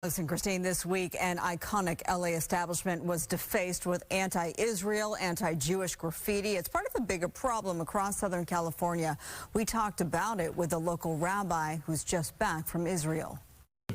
Listen, Christine, this week an iconic LA establishment was defaced with anti-Israel, anti-Jewish graffiti. It's part of a bigger problem across Southern California. We talked about it with a local rabbi who's just back from Israel.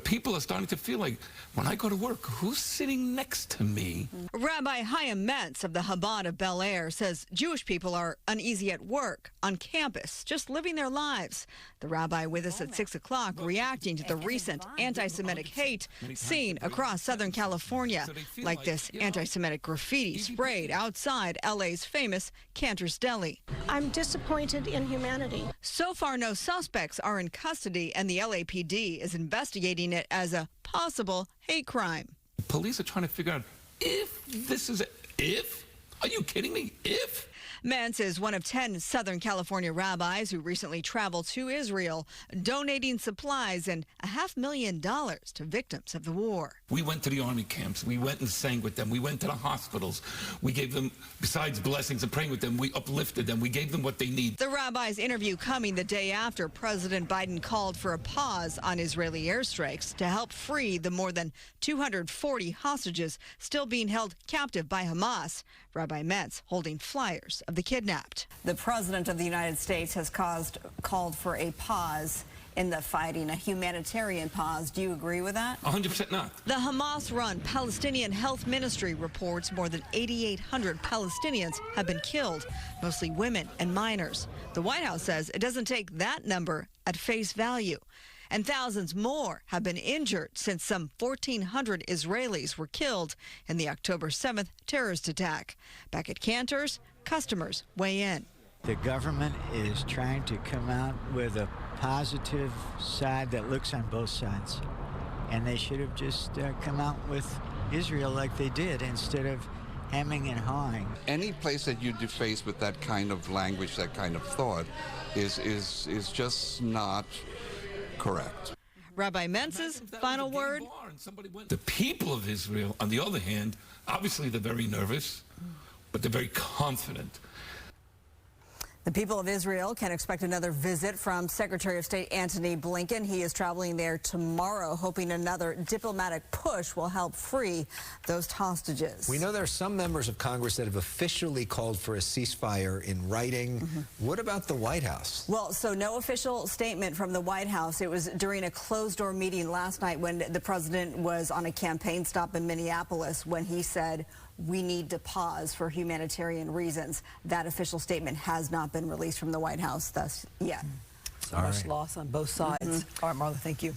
People are starting to feel like, when I go to work, who's sitting next to me? Rabbi Chaim Metz of the Chabad of Bel Air says Jewish people are uneasy at work, on campus, just living their lives. The rabbi with us at 6 o'clock reacting to the recent anti-Semitic hate seen across Southern California, like this anti-Semitic graffiti sprayed outside LA's famous Cantor's Deli. I'm disappointed in humanity. So far, no suspects are in custody, and the LAPD is investigating it as a possible hate crime. Police are trying to figure out if this is if? Are you kidding me? If? Metz is one of 10 Southern California rabbis who recently traveled to Israel, donating supplies and $500,000 to victims of the war. We went to the army camps. We went and sang with them. We went to the hospitals. We gave them, besides blessings and praying with them, we uplifted them. We gave them what they need. The rabbi's interview coming the day after President Biden called for a pause on Israeli airstrikes to help free the more than 240 hostages still being held captive by Hamas. Rabbi Metz holding flyers of the kidnapped. The President of the United States has called for a pause in the fighting, a humanitarian pause. Do you agree with that? 100% not. The Hamas-run Palestinian Health Ministry reports more than 8,800 Palestinians have been killed, mostly women and minors. The White House says it doesn't take that number at face value. And thousands more have been injured since some 1,400 Israelis were killed in the October 7th terrorist attack. Back at Cantor's, customers weigh in. The government is trying to come out with a positive side that looks on both sides. And they should have just come out with Israel like they did instead of hemming and hawing. Any place that you deface with that kind of language, that kind of thought, is just not correct. Rabbi Metz's final word? The people of Israel, on the other hand, obviously they're very nervous, but they're very confident. The people of Israel can expect another visit from Secretary of State Antony Blinken. He is traveling there tomorrow, hoping another diplomatic push will help free those hostages. We know there are some members of Congress that have officially called for a ceasefire in writing. What about the White House? Well, so no official statement from the White House. It was during a closed-door meeting last night when the president was on a campaign stop in Minneapolis when he said, we need to pause for humanitarian reasons. That official statement has not been released from the White House thus yet. So much loss on both sides. All right, Marla, thank you.